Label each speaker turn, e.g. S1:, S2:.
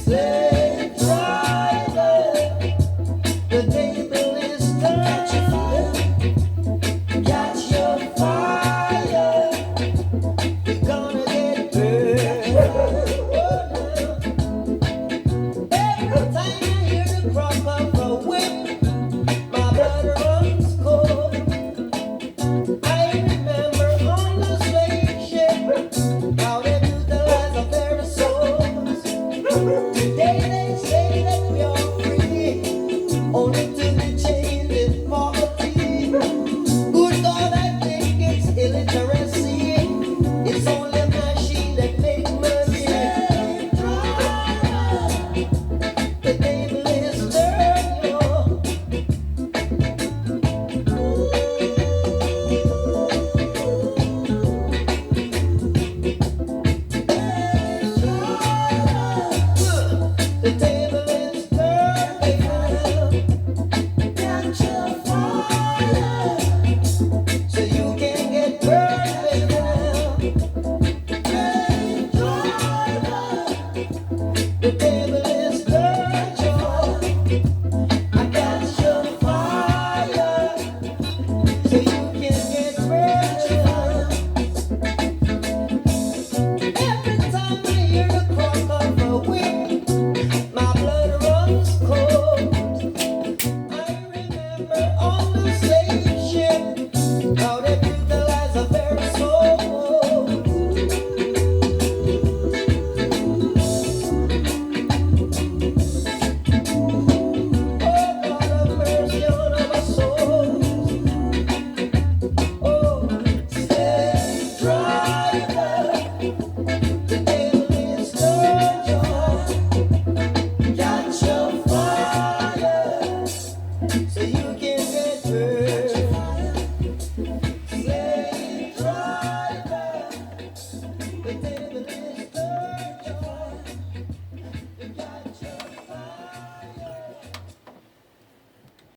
S1: Slave driver, the table is turned. Catch your fire, you're gonna get burned. Every time I hear the crack of a whip, my blood runs cold. I remember on the slave ship how they brutalize of their souls. Today